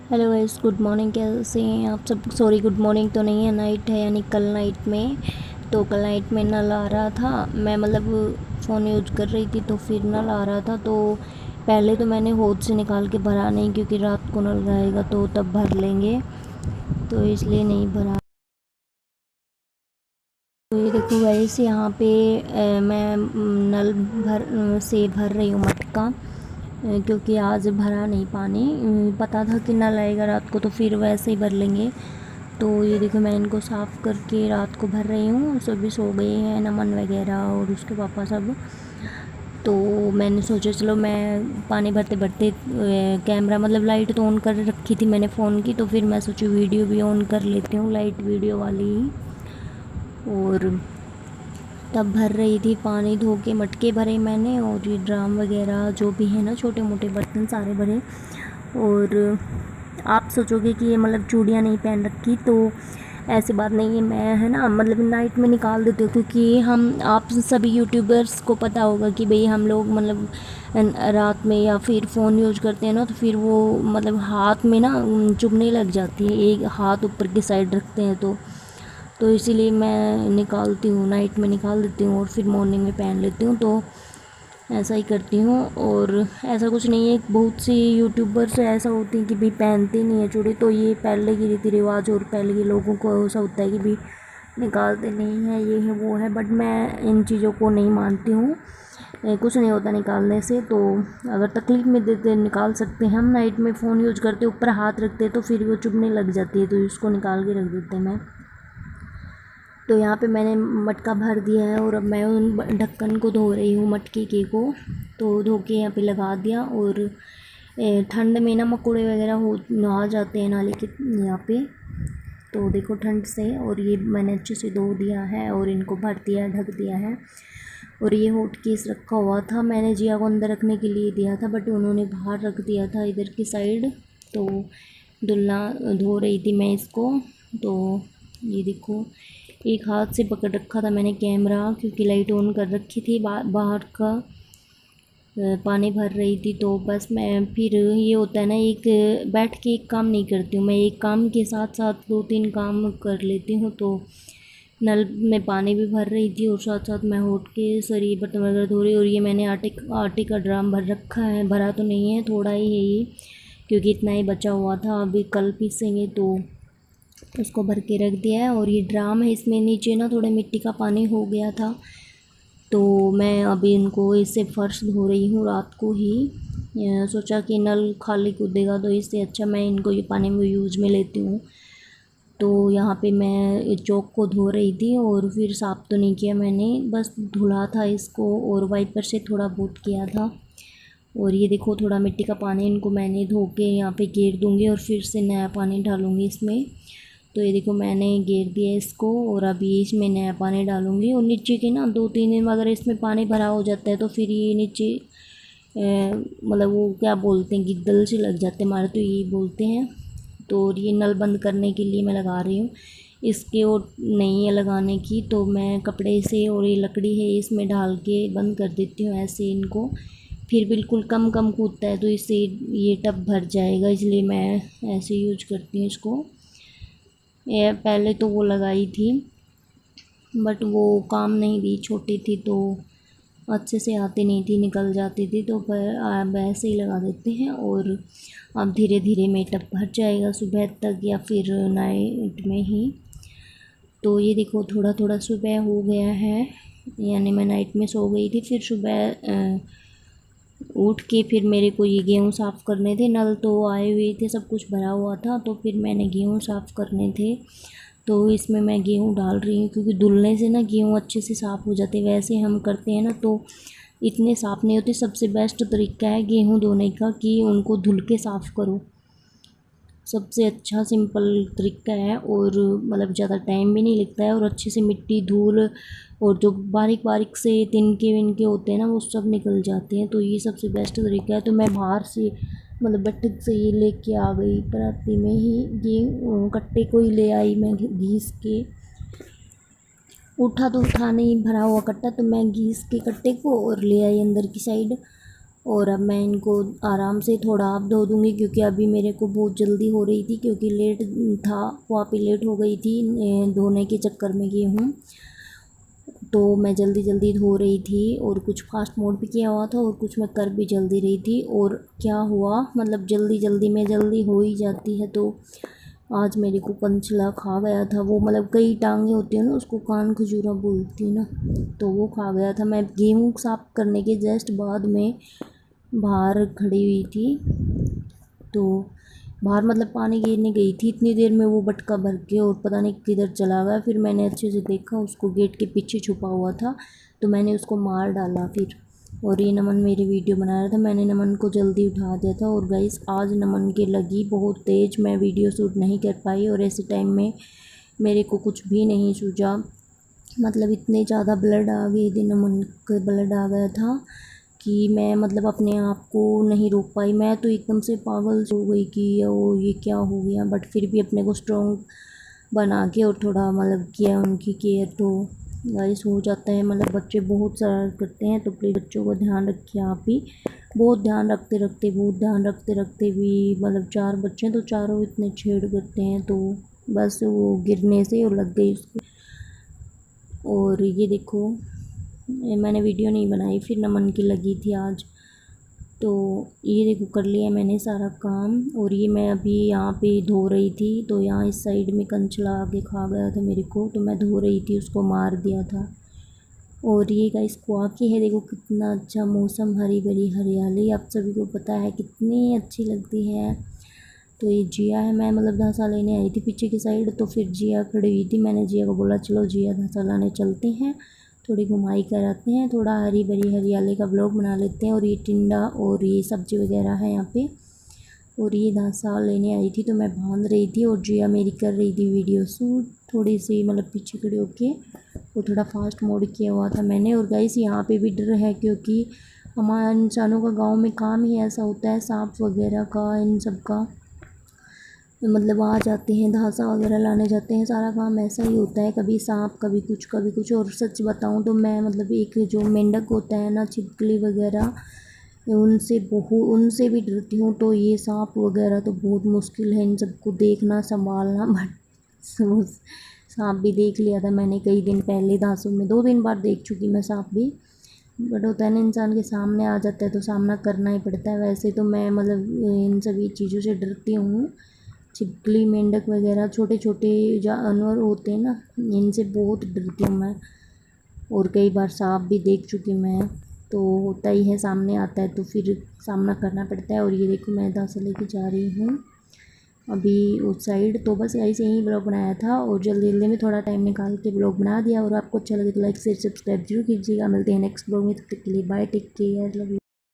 Hello guys, good morning. कैसे हैं आप सब? सॉरी, गुड मॉर्निंग तो नहीं है, नाइट है, यानी कल नाइट में। तो कल नाइट में नल आ रहा था, मैं मतलब फ़ोन यूज कर रही थी तो फिर नल आ रहा था। तो पहले तो मैंने होद से निकाल के भरा नहीं, क्योंकि रात को नल आएगा तो तब भर लेंगे, तो इसलिए नहीं भरा। तो ये देखो गाइस, यहाँ पे मैं नल से भर रही हूँ मटका, क्योंकि आज भरा नहीं पानी। पता था कि नल आएगा रात को तो फिर वैसे ही भर लेंगे। तो ये देखो, मैं इनको साफ़ करके रात को भर रही हूँ। सभी सो गए हैं, नमन वगैरह और उसके पापा सब। तो मैंने सोचा चलो मैं पानी भरते भरते कैमरा मतलब लाइट तो ऑन कर रखी थी मैंने फ़ोन की, तो फिर मैं सोची वीडियो भी ऑन कर लेती हूँ, लाइट वीडियो वाली ही। और तब भर रही थी, पानी धो के मटके भरे मैंने, और ये ड्राम वगैरह जो भी है ना, छोटे मोटे बर्तन सारे भरे। और आप सोचोगे कि ये मतलब चूड़ियाँ नहीं पहन रखी, तो ऐसी बात नहीं है। मैं है ना मतलब नाइट में निकाल देती हूँ, क्योंकि हम आप सभी यूट्यूबर्स को पता होगा कि भाई हम लोग मतलब रात में या फिर फ़ोन यूज करते हैं ना, तो फिर वो मतलब हाथ में ना चुभने लग जाती है, एक हाथ ऊपर की साइड रखते हैं तो इसीलिए मैं निकालती हूँ, नाइट में निकाल देती हूँ और फिर मॉर्निंग में पहन लेती हूँ। तो ऐसा ही करती हूँ। और ऐसा कुछ नहीं है, बहुत सी यूट्यूबर्स ऐसा होती हैं कि भाई पहनते नहीं है चूड़ी, तो ये पहले की रीति रिवाज और पहले के लोगों को ऐसा होता है कि भाई निकालते नहीं है, ये है वो है। बट मैं इन चीज़ों को नहीं मानती हूँ। कुछ नहीं होता निकालने से। तो अगर तकलीफ़ में देते निकाल सकते हैं। हम नाइट में फ़ोन यूज करते ऊपर हाथ रखते तो फिर वो चुभने लग जाती है, तो इसको निकाल के रख देते हैं मैं। तो यहाँ पे मैंने मटका भर दिया है और अब मैं उन ढक्कन को धो रही हूँ, मटके के को। तो धो के यहाँ पे लगा दिया। और ठंड में ना मकोड़े वगैरह हो आ जाते हैं नाले के यहाँ पे, तो देखो ठंड से। और ये मैंने अच्छे से धो दिया है और इनको भर दिया है, ढक दिया है। और ये हॉट केस रखा हुआ था, मैंने जिया को अंदर रखने के लिए दिया था, बट उन्होंने बाहर रख दिया था इधर की साइड। तो धुलना धो रही थी मैं इसको। तो ये देखो, एक हाथ से पकड़ रखा था मैंने कैमरा, क्योंकि लाइट ऑन कर रखी थी, बाहर का पानी भर रही थी। तो बस मैं फिर ये होता है ना, एक बैठ के एक काम नहीं करती हूँ मैं, एक काम के साथ साथ दो तीन काम कर लेती हूँ। तो नल में पानी भी भर रही थी और साथ साथ मैं होट के सरी बर्तन वगैरह धो रही। और ये मैंने आटे का ड्राम भर रखा है, भरा तो नहीं है, थोड़ा ही है ये, क्योंकि इतना ही बचा हुआ था, अभी कल पीसेंगे तो उसको भर के रख दिया है। और ये ड्राम है, इसमें नीचे ना थोड़ा मिट्टी का पानी हो गया था, तो मैं अभी इनको इससे फ़र्श धो रही हूँ रात को ही। सोचा कि नल खाली कूदेगा तो इससे अच्छा मैं इनको ये पानी में यूज़ में लेती हूँ। तो यहाँ पे मैं चौक को धो रही थी, और फिर साफ़ तो नहीं किया मैंने, बस धुला था इसको और वाइपर से थोड़ा बहुत किया था। और ये देखो, थोड़ा मिट्टी का पानी इनको मैंने धो के यहाँ पे गेर दूँगी और फिर से नया पानी डालूँगी इसमें। तो ये देखो, मैंने घेर दिया इसको और अभी इसमें नया पानी डालूँगी। और नीचे के ना 2-3 दिन अगर इसमें पानी भरा हो जाता है तो फिर ये नीचे मतलब वो क्या बोलते हैं, गिद्दल से लग जाते हैं, हमारे तो यही बोलते हैं। तो और ये नल बंद करने के लिए मैं लगा रही हूँ, इसके और नहीं है लगाने की, तो मैं कपड़े से, और ये लकड़ी है इसमें डाल के बंद कर देती हूँ ऐसे इनको। फिर बिल्कुल कम कम कूदता है तो इससे ये टब भर जाएगा, इसलिए मैं ऐसे यूज करती हूँ इसको। ये पहले तो वो लगाई थी, बट वो काम नहीं दी, छोटी थी तो अच्छे से आती नहीं थी, निकल जाती थी, तो पर अब ऐसे ही लगा देते हैं। और अब धीरे धीरे मेकअप भर जाएगा सुबह तक या फिर नाइट में ही। तो ये देखो, थोड़ा थोड़ा सुबह हो गया है, यानी मैं नाइट में सो गई थी, फिर सुबह उठ के फिर मेरे को ये गेहूँ साफ़ करने थे। नल तो आए हुए थे, सब कुछ भरा हुआ था, तो फिर मैंने गेहूँ साफ़ करने थे। तो इसमें मैं गेहूँ डाल रही हूँ, क्योंकि धुलने से ना गेहूँ अच्छे से साफ़ हो जाते। वैसे हम करते हैं ना तो इतने साफ़ नहीं होते। सबसे बेस्ट तरीका है गेहूँ धोने का कि उनको धुल के साफ़ करो, सबसे अच्छा सिंपल तरीका है। और मतलब ज़्यादा टाइम भी नहीं लगता है, और अच्छे से मिट्टी धूल और जो बारीक बारीक से तिनके विनके होते हैं ना, वो सब निकल जाते हैं। तो ये सबसे बेस्ट तरीका है। तो मैं बाहर से मतलब बट्टक से ये लेके आ गई, पराती में ही ये कट्टे को ही ले आई मैं घीस के। उठा तो उठा नहीं, भरा हुआ कट्टा, तो मैं घीस के कट्टे को और ले आई अंदर की साइड। और अब मैं इनको आराम से थोड़ा आप धो दूँगी, क्योंकि अभी मेरे को बहुत जल्दी हो रही थी, क्योंकि लेट था, वहाँ पे लेट हो गई थी धोने के चक्कर में गेहूँ। तो मैं जल्दी जल्दी धो रही थी और कुछ फास्ट मोड भी किया हुआ था और कुछ मैं कर भी जल्दी रही थी। और क्या हुआ, मतलब जल्दी जल्दी में जल्दी हो ही जाती है, तो आज मेरे को कंचला खा गया था। वो मतलब कई टांगे होती है ना, उसको कान खजूरा बोलती है ना, तो वो खा गया था। मैं गेहूँ साफ करने के जस्ट बाद में बाहर खड़ी हुई थी, तो बाहर मतलब पानी गिरने गई थी, इतनी देर में वो बटका भर के और पता नहीं किधर चला गया। फिर मैंने अच्छे से देखा, उसको गेट के पीछे छुपा हुआ था, तो मैंने उसको मार डाला फिर। और ये नमन मेरी वीडियो बना रहा था, मैंने नमन को जल्दी उठा दिया था। और गाइस आज नमन के लगी बहुत तेज़, मैं वीडियो शूट नहीं कर पाई और ऐसे टाइम में मेरे को कुछ भी नहीं सूझा, मतलब इतने ज़्यादा ब्लड आ गए थे, नमन के ब्लड आ गया था कि मैं मतलब अपने आप को नहीं रोक पाई। मैं तो एकदम से पागल हो गई कि ओ ये क्या हो गया, बट फिर भी अपने को स्ट्रॉन्ग बना के और थोड़ा मतलब किया उनकी केयर। तो गाइस हो जाता है, मतलब बच्चे बहुत शरारत करते हैं, तो प्लीज़ बच्चों का ध्यान रखिए आप भी। बहुत ध्यान रखते रखते भी मतलब 4 बच्चे हैं, तो चारों इतने छेड़ करते हैं, तो बस वो गिरने से और लग गई उसको। और ये देखो मैंने वीडियो नहीं बनाई, फिर नमन की लगी थी आज। तो ये देखो कर लिया मैंने सारा काम। और ये मैं अभी यहाँ पे धो रही थी, तो यहाँ इस साइड में कंचला आके खा गया था मेरे को, तो मैं धो रही थी, उसको मार दिया था। और ये गाइस कुआ की है, देखो कितना अच्छा मौसम, हरी भरी हरियाली, आप सभी को पता है कितनी अच्छी लगती है। तो ये जिया है, मैं मतलब धासा लेने आई थी पीछे की साइड, तो फिर जिया खड़ी हुई थी, मैंने जिया को बोला चलो जिया धासा लाने चलते हैं, थोड़ी घुमाई कर आते हैं, थोड़ा हरी भरी हरियाली का ब्लॉग बना लेते हैं। और ये टिंडा और ये सब्ज़ी वगैरह है यहाँ पे। और ये धासा लेने आई थी, तो मैं बांध रही थी और जिया मेरी कर रही थी वीडियो शूट, थोड़ी सी मतलब पीछे खड़ी होके, वो थोड़ा फास्ट मोड किया हुआ था मैंने। और गाइस यहाँ पे भी डर है, क्योंकि हमारे इंसानों का गांव में काम ही ऐसा होता है, सांप वगैरह का, इन सब का मतलब आ जाते हैं, धासा वगैरह लाने जाते हैं, सारा काम ऐसा ही होता है, कभी सांप कभी कुछ कभी कुछ। और सच बताऊं तो मैं मतलब एक जो मेंढक होता है ना, छिपकली वगैरह, उनसे भी डरती हूँ। तो ये सांप वगैरह तो बहुत मुश्किल है इन सबको देखना संभालना, बट सांप भी देख लिया था मैंने कई दिन पहले धासों में, 2 दिन बाद देख चुकी मैं सांप भी। बट होता है ना, इंसान के सामने आ जाता है तो सामना करना ही पड़ता है। वैसे तो मैं मतलब इन सभी चीज़ों से डरती हूँ, छिपकली मेंढक वगैरह छोटे छोटे जानवर होते हैं ना, इनसे बहुत डरती हूँ मैं। और कई बार सांप भी देख चुकी मैं, तो होता ही है, सामने आता है तो फिर सामना करना पड़ता है। और ये देखो मैं धासा लेके जा रही हूँ अभी उस साइड। तो बस ऐसे ही ब्लॉग बनाया था और जल्दी जल्दी में थोड़ा टाइम निकाल के ब्लॉग बना दिया। और आपको अच्छा लगे तो लाइक शेयर सब्सक्राइब जरूर कीजिएगा। मिलते हैं नेक्स्ट ब्लॉग में, तब तक के लिए bye, take care, love you.